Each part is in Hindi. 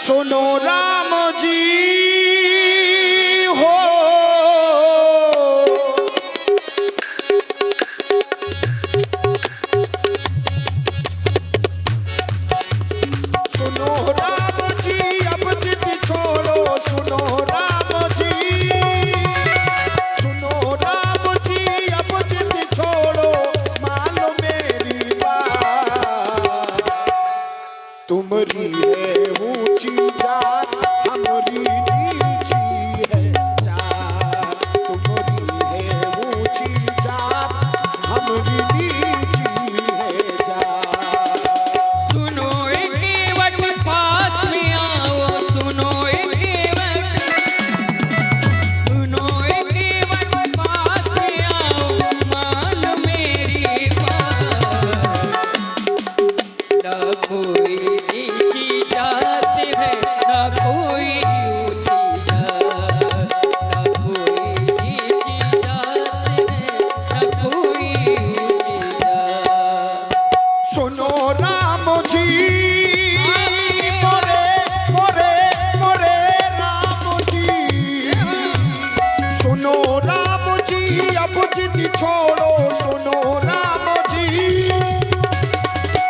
सुनो राम जी हो, सुनो राम जी अब जिद छोड़ो, सुनो राम जी, सुनो राम जी अब जिद छोड़ो, मान लो मेरी बात। तुम्हारी है ऊंची जात, हमारी नीची है जात। तुम्हारी है ऊंची जात, हमारी नीची है जात। सुनो एक वक्त पास में आओ, सुनो एक वक्त, सुनो एक वक्त पास में आओ, मान मेरी बात। न कोई नीची जात है, न कोई ऊंची जात, न कोई नीची जात है, न कोई ऊंची जात। सुनो राम जी मोरे मोरे मोरे राम जी, सुनो राम जी अब जिद छोड़ो, सुनो राम जी,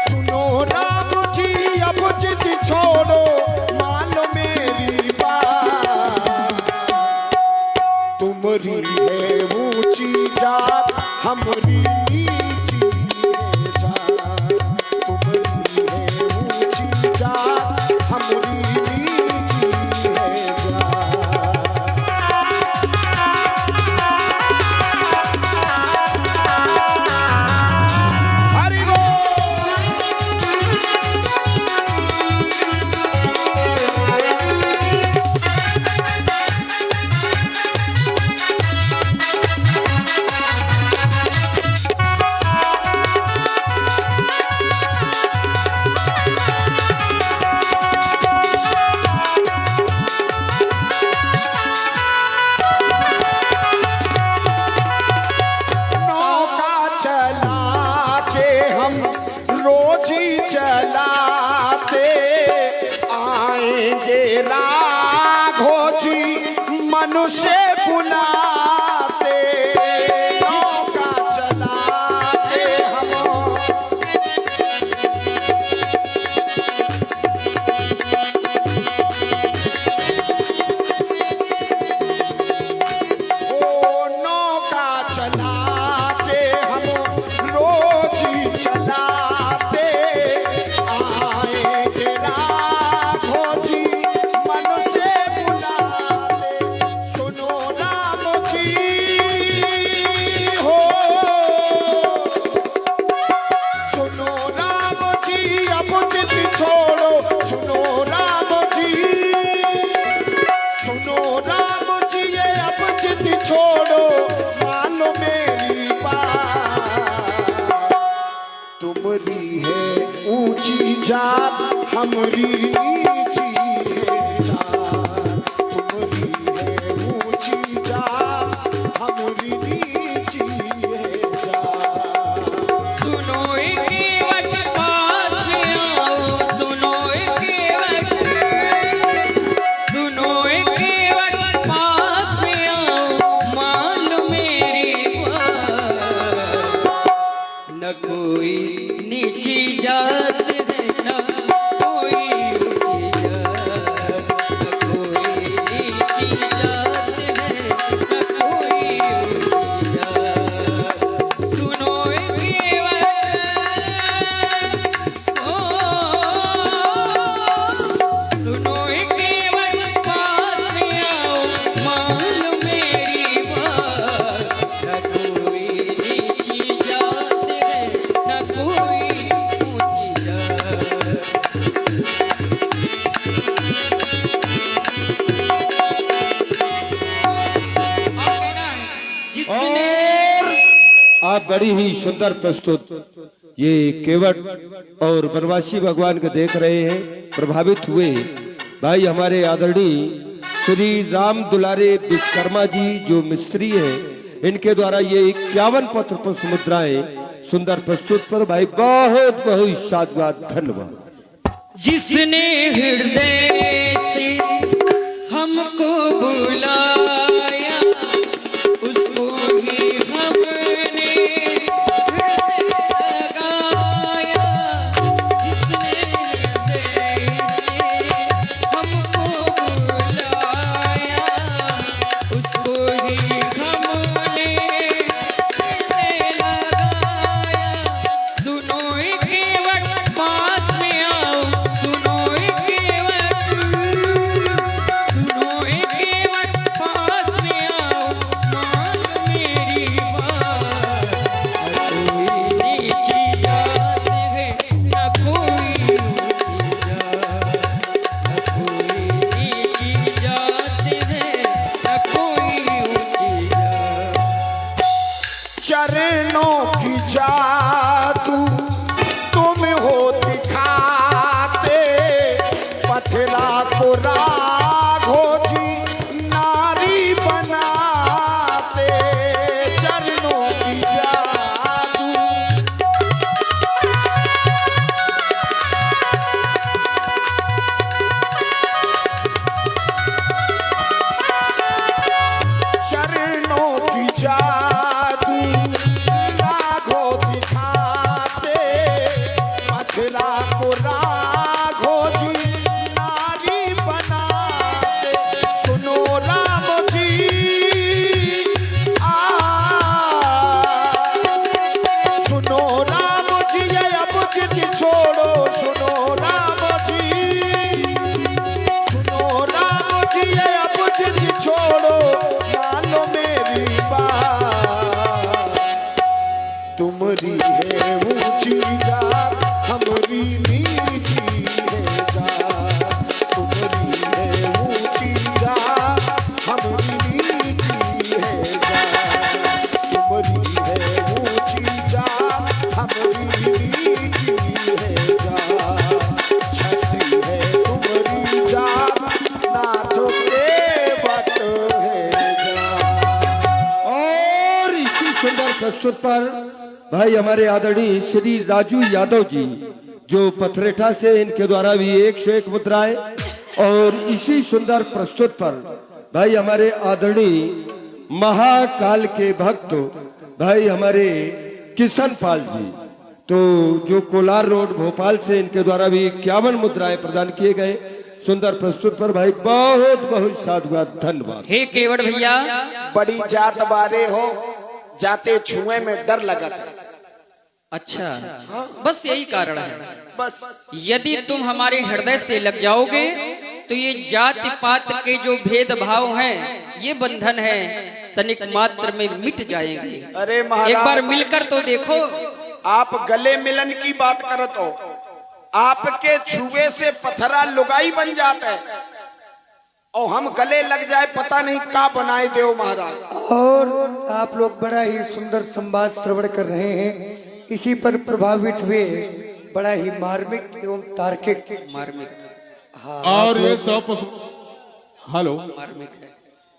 सुनो राम जी अब जिद छोड़ो, मान लो मेरी बात। तुम्हारी है ऊंची जात, हमारी नीची है जात। तुम्हारी है ऊंची जात, हमारी नीची है जात। हरि बोल। नौका चला के हम रोज ही चलाते, आएंगे राघो जी मनुष्य बुलाते। नौका चला के हम ओ नौका चला के हम रोज ही चलाते, आएंगे राघो जी मनुष्य बुलाते। सुनो राम जी हो, सुनो राम जी अब जिद छोड़ो, सुनो राम जी, सुनो राम जी ये अब जिद छोड़ो, मानो मेरी बात। तुम्हारी है ऊंची जात, हमारी नीची है जात। तुम्हारी है ऊंची जात, हमारी नीची है जात। सुनो एक वक्त पास में आओ, सुनो एक वक्त, सुनो एक वक्त पास में आओ, मान लो मेरी बात। न कोई नीची जात है, न कोई ऊंची जात, न कोई नीची जात है, न कोई ऊंची जात। सुनो एक वक्त, ओ सुनो एक वक्त पास में आओ, मान लो मेरी बात। न कोई नीची जात है, न कोई ऊंची जात। जिसने आप बड़ी ही सुंदर प्रस्तुत ये केवट और वनवासी भगवान को देख रहे हैं, प्रभावित हुए भाई हमारे आदरणीय श्री राम दुलारे विश्वकर्मा जी जो मिस्त्री हैं, इनके द्वारा ये 51 पत्र पुष्प मुद्राएं सुंदर प्रस्तुत पर भाई बहुत बहुत साधुवाद, धन्यवाद। जिसने हृदय मथुरा को राघो जी नारी बनाते चरणों की जादू। चरणों की जादू राघो दिखाते मथुरा को राघो जी नारी बनाते। सुनो राम जी सुनो राम जी ये अब जिद छोड़ो। सुनो राम जी सुनो राम जी ये अब जिद छोड़ो। मान लो मेरी बात तुम्हारी है ऊंची जात हमारी नीची है जात। तुम्हारी है ऊंची जात हमारी नीची है जात। तुम्हारी है ऊंची जात हमारी नीची है जात। छठी है तुम्हारी जात नाथों के बट है जात। और इसी सुंदर प्रस्तुत पर भाई हमारे आदरणीय श्री राजू यादव जी जो पथरेठा से इनके द्वारा भी 101 मुद्राएं। और इसी सुंदर प्रस्तुत पर भाई हमारे आदरणीय महाकाल के भक्त भाई हमारे किशन पाल जी तो जो कोलार रोड भोपाल से इनके द्वारा भी 51 मुद्राएं प्रदान किए गए। सुंदर प्रस्तुत पर भाई बहुत बहुत साधुवाद धन्यवाद। हे केवट भैया, बड़ी जात बारे हो जाते छुए में डर लगा था। अच्छा, बस यही कारण है। बस यदि तुम हमारे हृदय से लग जाओगे तो ये जाति पात के जो भेदभाव हैं, ये बंधन है, तनिक मात्र में मिट जाएंगे। अरे एक महाराज बार मिलकर तो देखो। आप गले मिलन की बात करत हो। आपके छुए से पथरा लुगाई बन जाता है और हम गले लग जाए पता नहीं का बनाए देव महाराज। और आप लोग बड़ा ही सुंदर संवाद श्रवण कर रहे हैं। इसी पर प्रभावित हुए बड़ा ही मार्मिक एवं तार्किक मार्मिक और ये 100 हेलो मार्मिक है।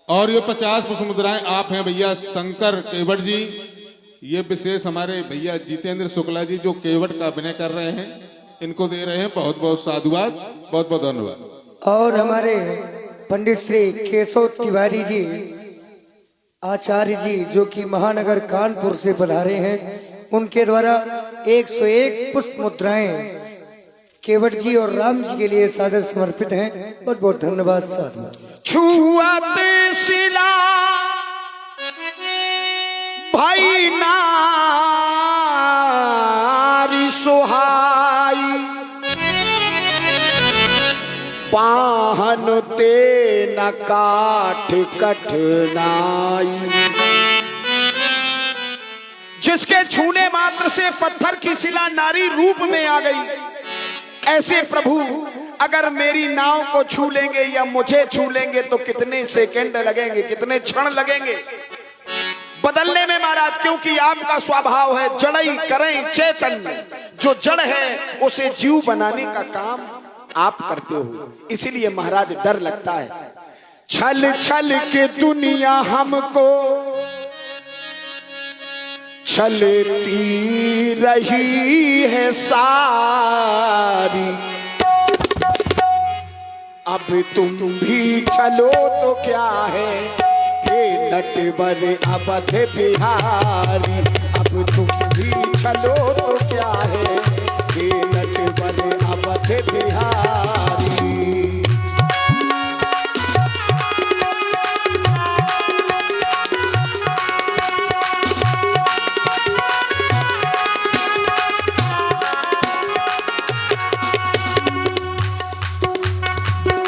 और ये 50 पुष्प मुद्राएं आप हैं भैया शंकर केवट जी। ये विशेष हमारे भैया जितेंद्र शुक्ला जी जो केवट का अभिनय कर रहे हैं, इनको दे रहे हैं बहुत बहुत साधुवाद, बहुत बहुत धन्यवाद। और हमारे पंडित श्री केशव तिवारी जी आचार्य जी जो कि महानगर कानपुर से पधारे हैं, उनके द्वारा 101 पुष्प मुद्राएं केवट जी और राम जी के लिए सादर समर्पित हैं। बहुत बहुत धन्यवाद साधु। छुआते शिला भाई नारी सुहाई पाहन ते न काठ कठनाई। जिसके छूने मात्र से पत्थर की शिला नारी रूप में आ गई, ऐसे प्रभु अगर मेरी नाव को छू लेंगे या मुझे छू लेंगे तो कितने सेकंड लगेंगे, कितने क्षण लगेंगे बदलने में महाराज। क्योंकि आपका स्वभाव है जड़ई करें चेतन, जो जड़ है उसे जीव बनाने का काम आप करते हो। इसीलिए महाराज डर लगता है। छल छल के दुनिया हमको छलती रही है सारी। अब तुम भी चलो तो क्या है हे नटवर अवध बिहारी। अब तुम भी चलो तो क्या है हे नटवर अवध बिहारी।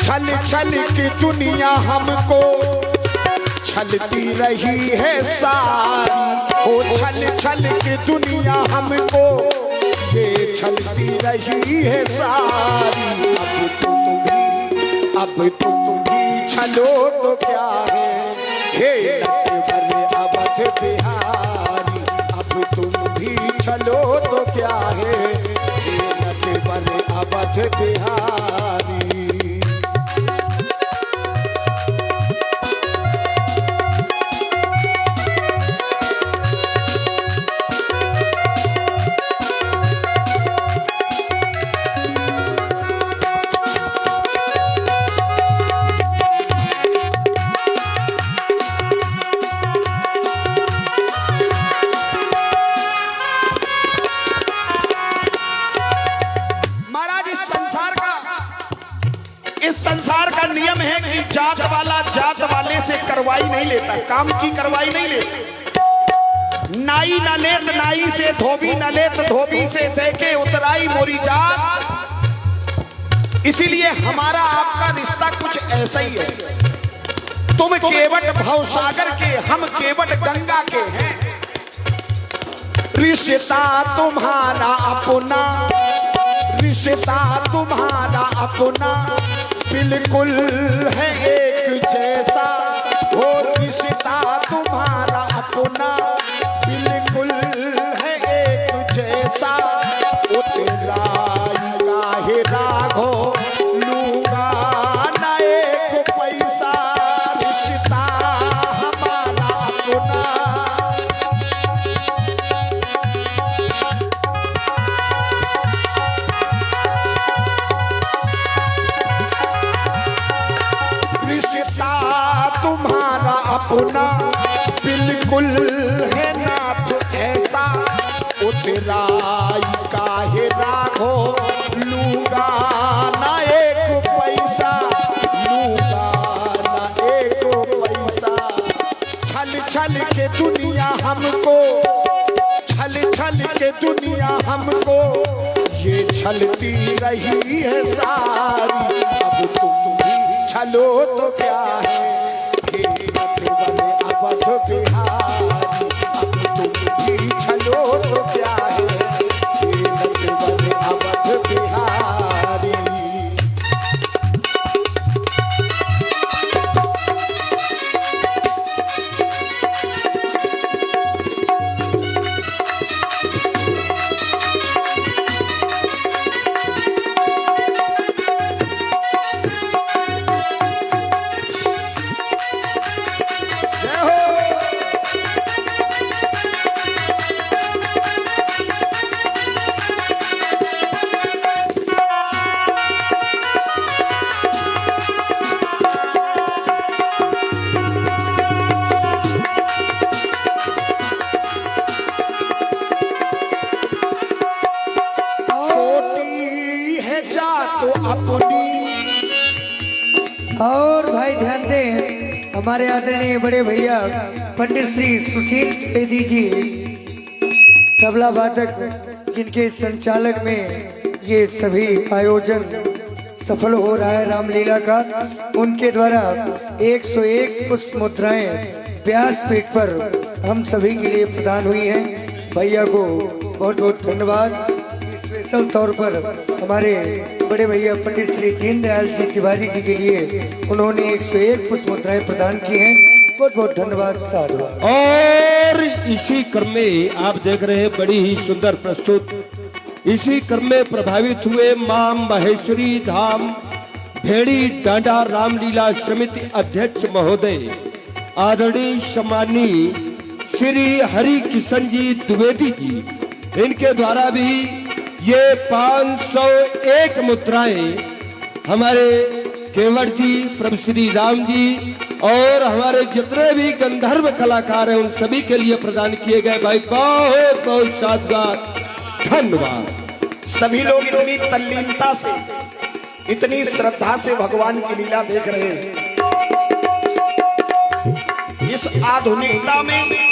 छल छल की दुनिया हमको छलती रही है सारी। ओ छल छल की दुनिया हमको ये छलती रही है सारी। अब तुम भी छलो तो क्या है हे नटवर अवध बिहारी। अब तुम भी छलो तो क्या है हे नटवर अवध बिहारी। इस संसार का नियम है कि जात वाला जात वाले से करवाई नहीं लेता, काम की करवाई नहीं लेता। नाई न लेत नाई से, धोबी न लेत धोबी से, देखे उतराई मोरी जात। इसीलिए हमारा आपका रिश्ता कुछ ऐसा ही है। तुम केवट भवसागर के, हम केवट गंगा के हैं। रिश्ता तुम्हारा अपना, रिश्ता तुम्हारा अपना, बिल्कुल है एक जैसा। हो रिश्ता तुम्हारा अपना, बिल्कुल है एक जैसा। ओ तेरा काहे राघो लूंगा ना एक पैसा। रिश्ता हमारा अपना। तुम्हारा अपना, बिल्कुल है नाथ ऐसा। ओ तेरा काहे राघो लूंगा ना एक पैसा, लूंगा ना एक पैसा। छल छल के दुनिया हमको, छल छल के दुनिया हमको, ये छलती रही है सारी। अब तुम भी छलो तो क्या है, अवध बिहारी। अब तुम भी छलो तो क्या है, अवध बिहारी। और भाई ध्यान दें, हमारे आदरणीय बड़े भैया पंडित श्री सुशील त्रिवेदी जी, तबला वादक, जिनके संचालक में ये सभी आयोजन सफल हो रहा है रामलीला का, उनके द्वारा 101 पुष्प मुद्राएं व्यासपीठ पर हम सभी के लिए प्रदान हुई हैं। भैया को बहुत बहुत धन्यवाद। स्पेशल तौर पर हमारे बड़े भैया पंडित श्री दीनदयाल जी तिवारी जी के लिए उन्होंने 101 पुष्प मुद्राएं प्रदान की हैं। बहुत बहुत धन्यवाद, साधुवाद। और इसी क्रम में आप देख रहे हैं बड़ी ही सुंदर प्रस्तुत, इसी क्रम में प्रभावित हुए मां महेश्वरी धाम भेड़ी डांडा रामलीला समिति अध्यक्ष महोदय आदरणीय सम्मानीय श्री हरि किशन जी द्विवेदी जी, इनके द्वारा भी ये 501 मुद्राएं हमारे केवट जी, प्रभु श्री राम जी और हमारे जितने भी गंधर्व कलाकार हैं उन सभी के लिए प्रदान किए गए। भाई बहुत बहुत साधुवाद, धन्यवाद। सभी लोग इतनी तल्लीनता से, इतनी श्रद्धा से भगवान की लीला देख रहे हैं। इस आधुनिकता में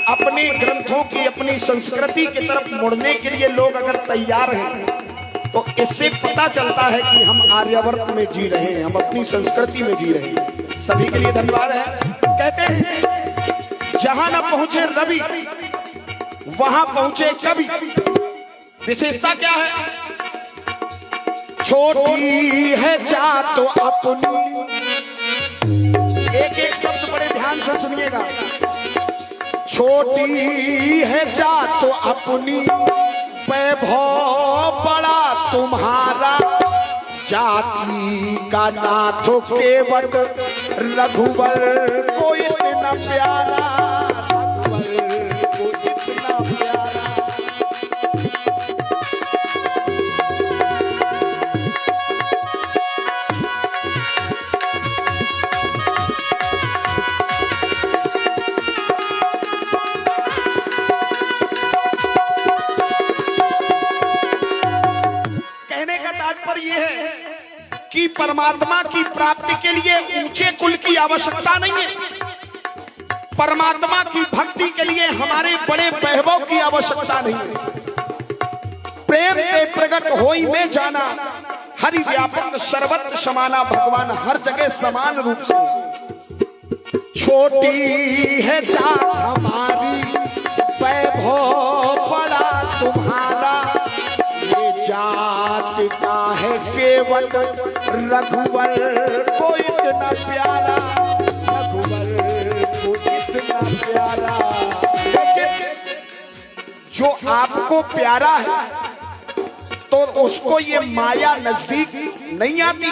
अपने ग्रंथों की, अपनी संस्कृति की तरफ मुड़ने के लिए लोग अगर तैयार हैं तो इससे पता चलता है कि हम आर्यावर्त में जी रहे हैं, हम अपनी संस्कृति में जी रहे हैं। सभी के लिए धन्यवाद है। कहते हैं जहां न पहुंचे रवि वहां पहुंचे कवि। विशेषता क्या है? छोटी है जात तो अपनी, एक एक शब्द बड़े ध्यान से सुनिएगा। छोटी है जात तो अपनी, वैभव बड़ा तुम्हारा। जाति का नाथ केवट रघुवर को इतना प्यारा, रघुवर को इतना प्यारा। कहने का तात्पर्य यह है कि परमात्मा की प्राप्ति के लिए ऊंचे कुल की आवश्यकता नहीं है। परमात्मा की भक्ति के लिए हमारे बड़े वैभव की आवश्यकता नहीं है। प्रेम के प्रकट होई में जाना, हरि व्यापक सर्वत्र समाना, भगवान हर जगह समान रूप से। छोटी है जात हमारी, वैभव बड़ा तुम्हारा, ये जात का है केवल रघुवर को इतना प्यारा, रघुवर को इतना प्यारा। जो आपको प्यारा है तो उसको ये माया नजदीक नहीं आती।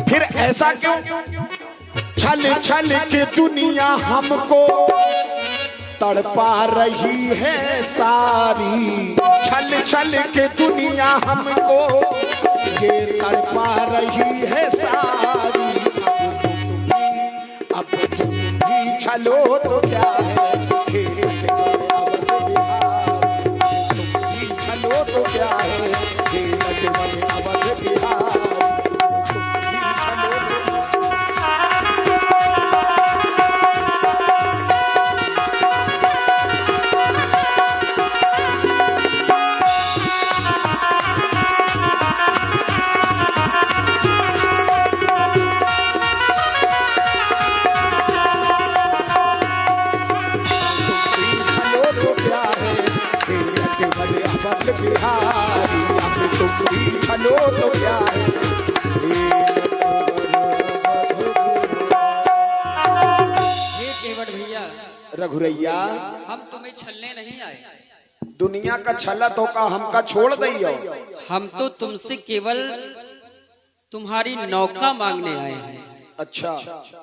फिर ऐसा क्यों? छल छल के दुनिया हमको तड़पा रही है सारी, छल छल के दुनिया हमको ये तड़पा रही है सारी। अब तुम भी छलो तो क्या है, छलो तो क्या है, अवध बिहार। बिहारी तुम भी छलो तो क्या है। केवट भैया, रघुरैया, हम तुम्हें छलने नहीं आए। दुनिया का छला तो का हमका छोड़ दइयो। हम तो तुमसे केवल तुम्हारी नौका मांगने आए हैं। अच्छा,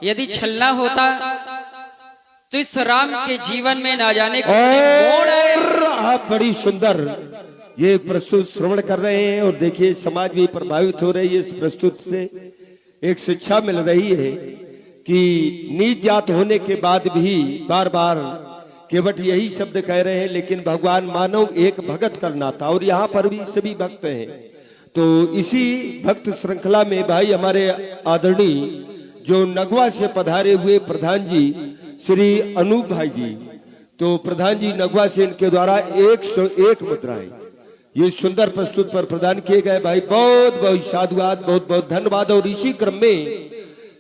यदि छलना होता तो इस राम के जीवन में ना जाने मोड़ आए। आप बड़ी सुंदर ये प्रस्तुत श्रवण कर रहे हैं और देखिए समाज भी प्रभावित हो रही है इस प्रस्तुत से। एक शिक्षा मिल रही है कि नीच जात होने के बाद भी बार बार केवट यही शब्द कह रहे हैं, लेकिन भगवान मानव एक भगत करना था और यहाँ पर भी सभी भक्त हैं। तो इसी भक्त श्रृंखला में भाई हमारे आदरणीय जो नगवा से पधारे हुए प्रधान जी श्री अनूप भाई जी, तो प्रधान जी नगवा से इनके द्वारा 101 मुद्राएं ये सुंदर प्रस्तुत पर प्रदान किए गए। भाई बहुत बहुत साधुवाद, बहुत बहुत धन्यवाद। और इसी क्रम में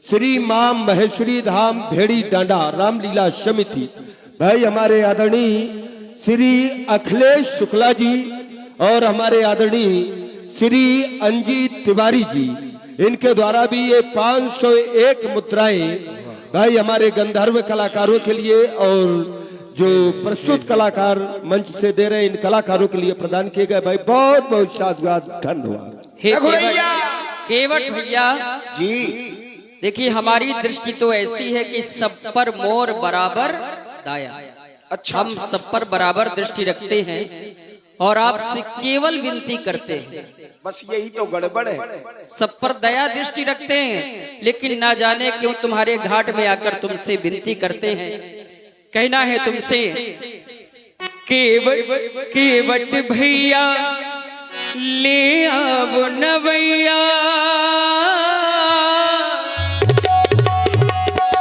श्री मां महेश्वरी धाम भेड़ी डांडा रामलीला समिति भाई हमारे आदरणीय श्री अखिलेश शुक्ला जी और हमारे आदरणीय श्री अंजीत तिवारी जी, इनके द्वारा भी ये 501 मुद्राएं भाई हमारे गंधर्व कलाकारों के लिए और जो प्रस्तुत कलाकार मंच से दे रहे हैं इन कलाकारों के लिए प्रदान किए गए। भाई बहुत बहुत साधुवाद, धन्यवाद। केवट भैया जी, देखिए हमारी दृष्टि तो ऐसी है कि सब पर मोर बराबर दाया। अच्छा, हम सब पर बराबर दृष्टि रखते हैं और आपसे केवल विनती करते हैं। बस यही तो गड़बड़ है। सब पर दया दृष्टि रखते हैं, लेकिन ना जाने क्यों तुम्हारे घाट में आकर तुमसे विनती करते हैं। कहना है तुमसे, केवट भैया ले आओ नवैया,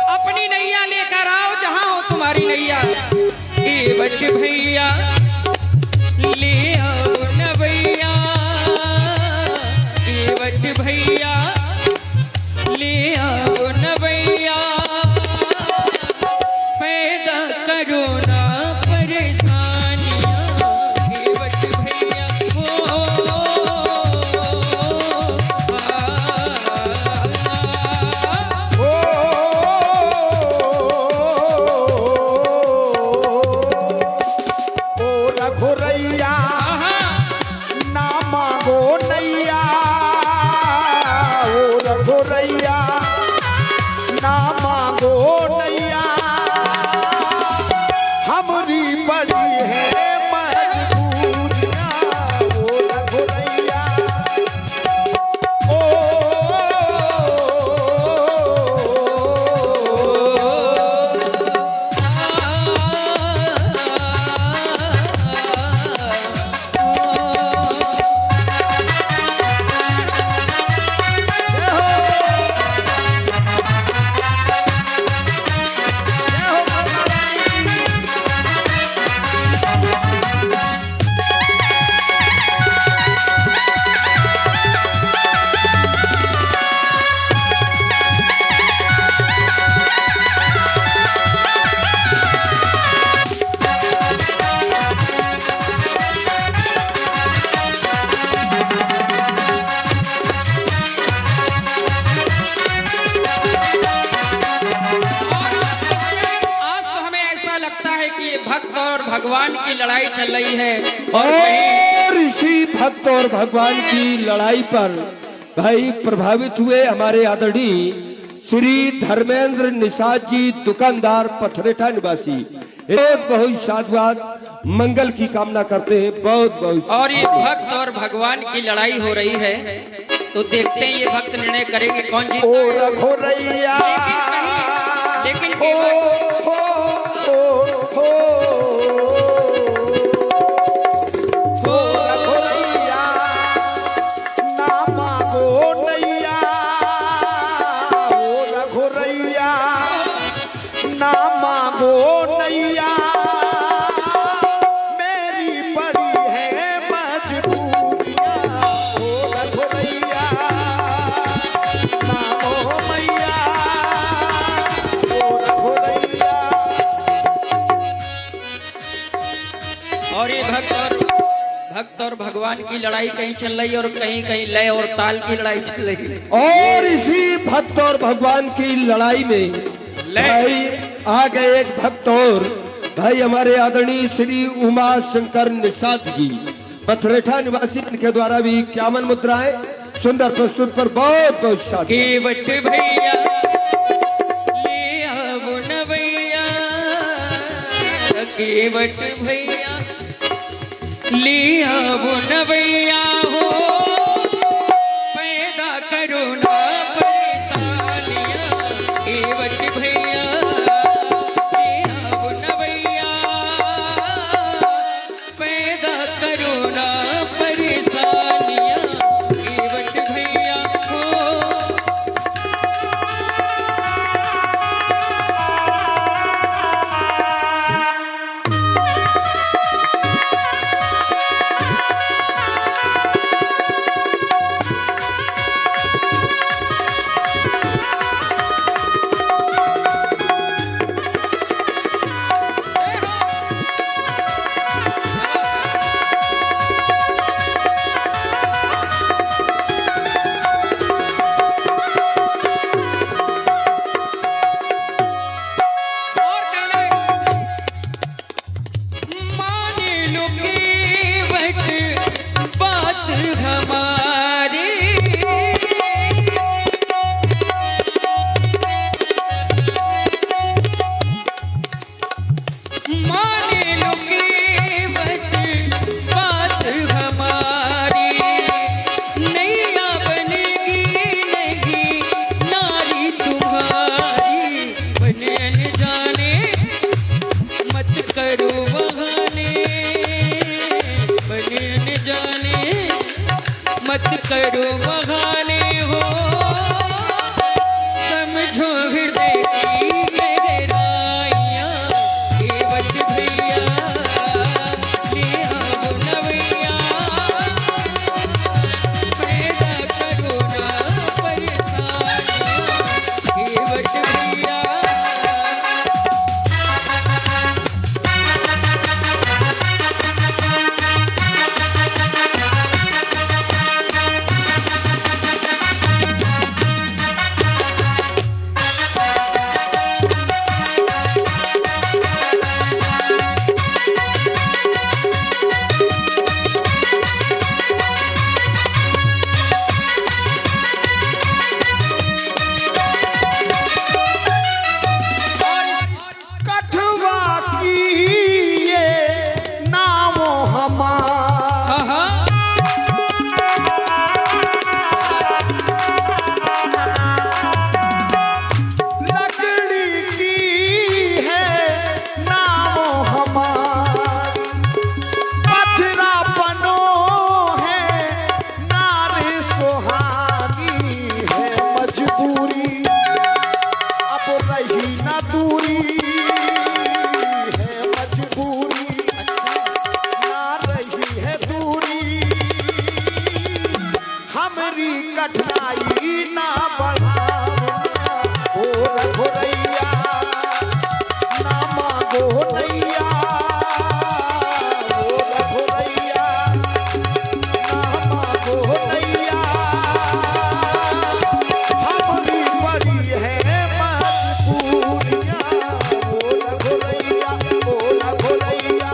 अपनी नैया लेकर आओ जहां हो तुम्हारी नैया। केवट भैया ले आओ नवैया, केवट भैया ले आओ नवैया, पैदा करो ना परेशानियां। केवट भैया ओ रघुरैया ना मांगो नैया, ओ रघुरैया और भगवान की लड़ाई चल रही है और कहीं और इसी भक्त और भगवान की लड़ाई पर भाई प्रभावित हुए हमारे आदरणीय श्री धर्मेंद्र निषाद जी, दुकानदार पथरेठा निवासी। एक बहुत साधुवाद मंगल की कामना करते हैं, बहुत बहुत। और ये भक्त और भगवान की लड़ाई हो रही है, तो देखते हैं ये भक्त निर्णय करेंगे कौन जीतता ओ है। रखो रैया लेकिन ओ हो हो ओ रखो रैया ना मांगो नैया ओ रखो रैया ना मांगो नैया मेरी बड़ी है मजबूरियां ओ रखो रैया ना ओ मैया ओ रखो रैया। और ये भक्त और भगवान की लड़ाई कहीं चल रही है और कहीं कहीं लय और ताल की लड़ाई चल रही है। और इसी भक्त और भगवान की लड़ाई में भाई आ गए एक भक्त और भाई हमारे आदरणीय श्री उमा शंकर निषाद जी, पथरेठा निवासी। इनके द्वारा भी 51 मुद्राएं सुंदर प्रस्तुत पर बहुत बहुत शादी। केवट भैया ले आओ नवैया, केवट भैया ले आओ नवैया हो, पैदा करो ना परेशानियां। केवट भैया ले आओ नवैया, पैदा करो ना परेशानियां। केवट भैया हो हमारी माने लो केवट बात हमारी, नैया बनेगी नहीं नारी तुम्हारी। बने अनजाने मत करो बहाने, बने अनजाने मत करो बहाने हो, समझो हृदय की गहराइयां। केवट भैया ले आओ नवैया, पैदा करो ना परेशानियां। केवट भैया कठवा की ये नाम हमारा, लकड़ी की है नाम हमारा, पथरा बनो है नारी सुहानी है मजबूरी, अब रही ना दूरी है मजबूरी, ना रही है दूरी, हमारी कठिनाई ना बढ़ाओ ओ रखो रैया ना मांगो नैया ओ रखो रैया ना मांगो नैया, हमारी बड़ी है मजबूरियां ओ रखो रैया ओ रखो रैया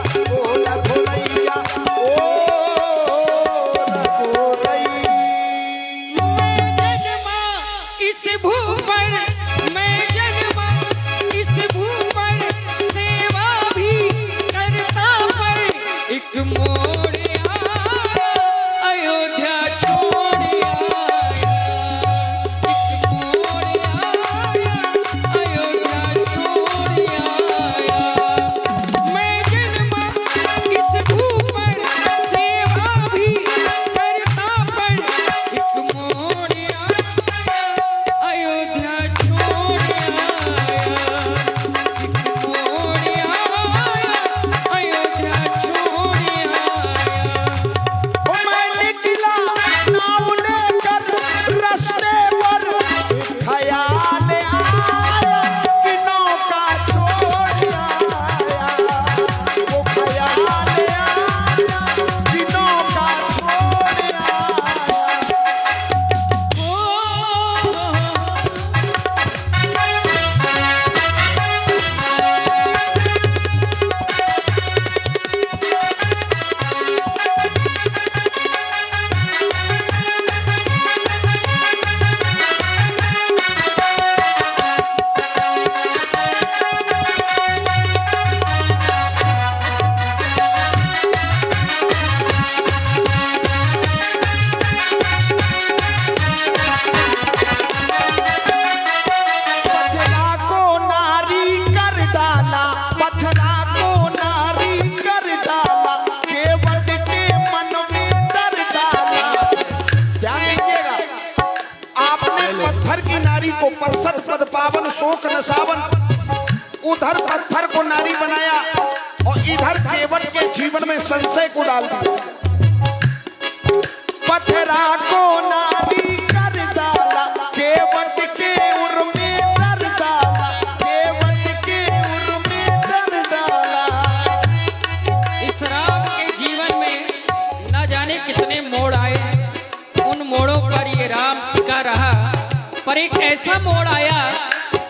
नारी को परसत पद पावन शोक न सावन, उधर पत्थर को नारी बनाया और इधर केवट के जीवन में संशय को डाल दिया। पत्थरा को नारी कर डाला, केवट के उर में डर डाला, केवट के उर में डर डाला। इस राम के जीवन में न जाने कितने मोड़ आए, उन मोड़ों पर ये राम टिका रहा, पर एक ऐसा मोड़ आया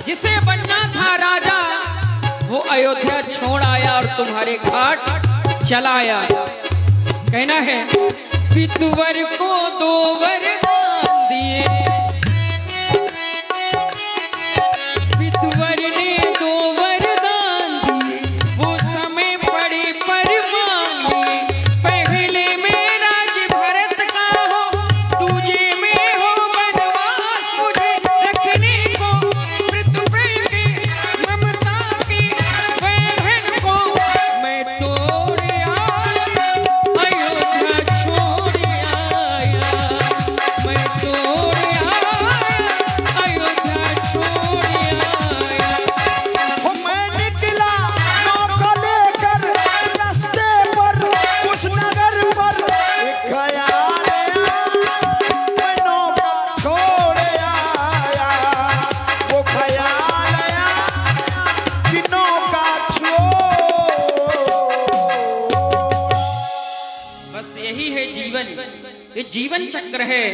जिसे बनना था राजा, वो अयोध्या छोड़ आया और तुम्हारे घाट चला आया। कहना है विधवर को 2 वरदान दिए, विधवर ने 2 वरदान दिए, वो समय पड़े पर मांग लिए। पहले में राज भरत का हो, दूजे में हो वनवास मुझे रखने को, मृत्यु के ममता की बहन को मैं तोड़ आया, अयोध्या छोड़ आया, मैं तोड़ आया, अयोध्या छोड़ आया। वो मैं निकला नौका लेकर रास्ते पर, उस नगर पर एक ख्याल आया, मैं नौका छोड़ आया, वो ख्याल आया कि नौका छोड़। बस यही है जीवन, ये जीवन चक्र है।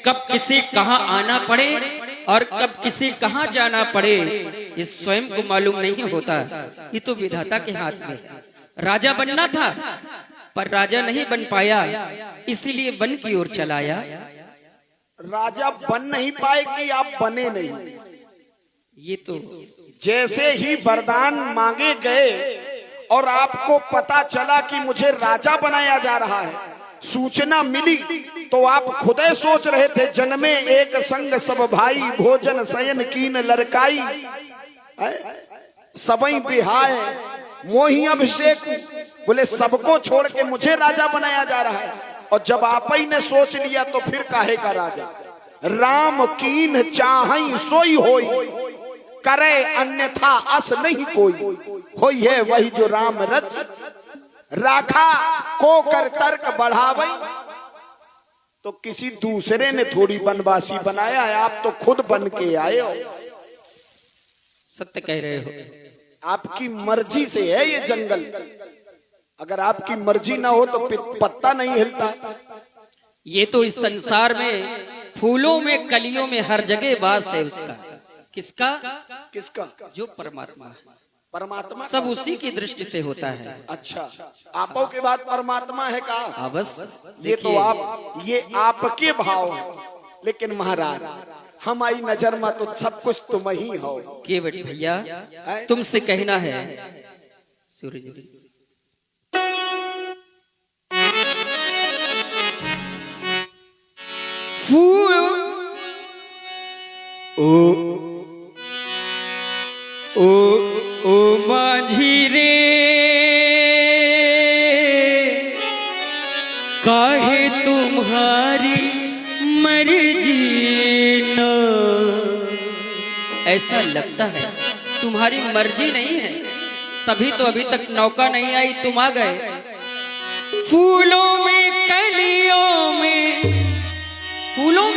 कब किसे कहाँ आना पड़े और कब किसे कहाँ जाना पड़े, ये स्वयं को मालूम नहीं होता, ये तो विधाता के हाथ में है। राजा बनना था पर राजा नहीं बन पाया, इसीलिए वन की ओर चलाया। राजा बन नहीं पाए कि आप बने नहीं, ये तो जैसे ही वरदान मांगे गए और आपको पता चला कि मुझे राजा बनाया जा रहा है, सूचना मिली, तो आप खुदे सोच रहे थे जन्मे एक संग सब भाई, भोजन शयन कीन लड़काई, सबई बिहाय मोही अभिषेक, बोले सबको छोड़ के मुझे राजा बनाया जा रहा है। और जब आप ही ने सोच लिया तो फिर काहे का राजा। राम कीन चाहई सोई होई, करे अन्यथा अस नहीं कोई, होई है वही जो राम रच राखा, को कर तर्क बढ़ावई। तो किसी दूसरे ने थोड़ी बनवासी बनाया है, आप तो खुद बन के आए हो। सत्य कह रहे हो। आपकी मर्जी से है ये जंगल, अगर आपकी मर्जी ना हो तो पत्ता नहीं हिलता। ये तो इस संसार में फूलों में कलियों में हर जगह वास है उसका। किसका? किसका? जो परमात्मा है। परमात्मा सब उसी की दृष्टि से होता है। अच्छा, आपों के बाद परमात्मा है का? हाँ बस ये तो आप, ये आपके भाव है, लेकिन महाराज हमारी नजर में तो सब कुछ तुम ही हो। केवट भैया तुमसे कहना है, सूर्य ओ माझी रे, काहे तुम्हारी मर्जी न, ऐसा लगता है तुम्हारी मर्जी नहीं है, तभी तो अभी तक नौका नहीं आई, तुम आ गए। फूलों में कलियों में, फूलों